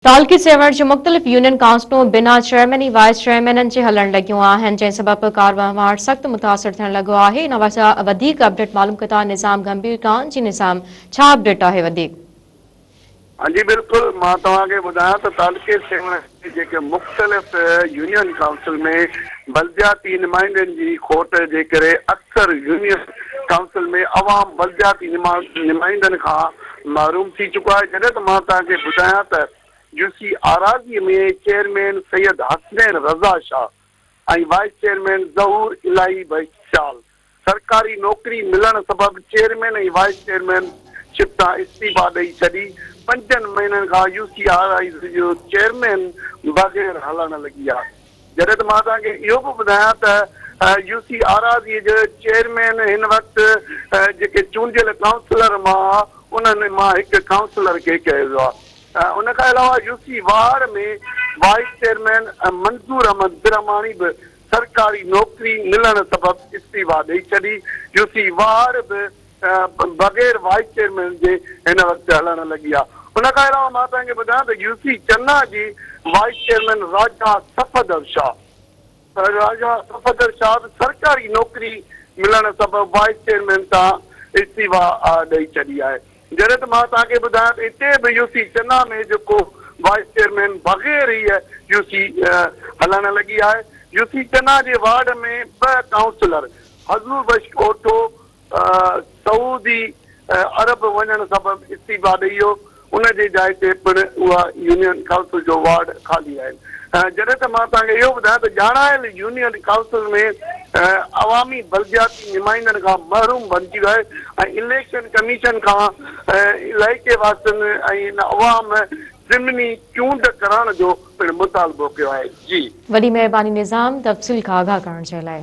तालकी saver जो मुख्तलिफ union काउंसिलों बिना चेयरमैन वाइस चेयरमैन के हलन लगियों आहिनि जंहिं सबबि कारवां सख्त मुतासिर थियण लॻो आहे। इन वसां वधीक अपडेट मालूम कंदा निज़ाम गंभीर खान। जी निज़ाम, छा अपडेट आहे वधीक? हाँ जी बिल्कुल, मां तव्हांखे ॿुधायां त तालुके सेवर जेके मुख़्तलिफ़ यूनियन काउंसिल में बलदियाती नुमाइंदनि जी खोट जे करे अक्सर यूनियन काउंसिल में अवाम बलदियाती नुमाइंदनि खां महरूम थी चुको आहे। जॾहिं त मां तव्हांखे ॿुधायां त यूसी आराज़ीअ में चेयरमैन सैयद हसनैन रज़ा शाह ऐं वाइस चेयरमैन ज़हूर इलाही बशाल सरकारी नौकरी मिलण सबबि चेयरमैन ऐं वाइस चेयरमैन शिप तां इस्तीफ़ा ॾेई छॾी। 5 महीननि खां यूसी आर जो चेयरमैन बग़ैर हलण लॻी आहे। जॾहिं त मां तव्हांखे इहो बि ॿुधायां त यूसी आराज़ीअ जो चेयरमैन हिन वक़्तु जेके चूंडियल काउंसलर मां उन्हनि मां हिकु काउंसलर खे कयो वियो आहे। उन खां अलावा यूसी वार में वाइस चेयरमैन मंसूर अहमद बिरमानी बि सरकारी नौकरी मिलण सबबि इस्तीफ़ा ॾेई छॾी। यूसी वार बि बग़ैर वाइस चेयरमैन जे हिन वक़्तु हलण लॻी आहे। उन खां अलावा मां तव्हांखे ॿुधायां त यूसी चन्ना जी वाइस चेयरमैन राजा सफ़दर शाह बि सरकारी नौकरी मिलण सबबि वाइस चेयरमैन तां इस्तीफ़ा ॾेई छॾी आहे। जॾहिं त मां तव्हांखे ॿुधायां त हिते बि यूसी चन्ना में जेको वाइस चेयरमैन बग़ैर ई यूसी हलण लॻी आहे। यूसी चन्ना जे वार्ड में 2 काउंसलर हज़ूर बख्श कोठो सऊदी अरब वञण सबबि इस्तीफ़ा ॾेई वियो। उनजे जाइ ते पिणु उहा यूनियन काउंसिल जो वार्ड ख़ाली आहिनि। जॾहिं त मां तव्हांखे इहो ॿुधायां त ॼाणायल यूनियन काउंसिल में अवामी बलदियाती नुमाइंदनि खां महरूम बणिजी वियो आहे ऐं इलेक्शन कमीशन खां इलाइक़े वासियुनि ऐं इन अवाम ज़िमनी चूंड करण जो पिणु मुतालबो कयो आहे। जी, वॾी महिरबानी निज़ाम, तफ़सील खां आगाह करण जे लाइ।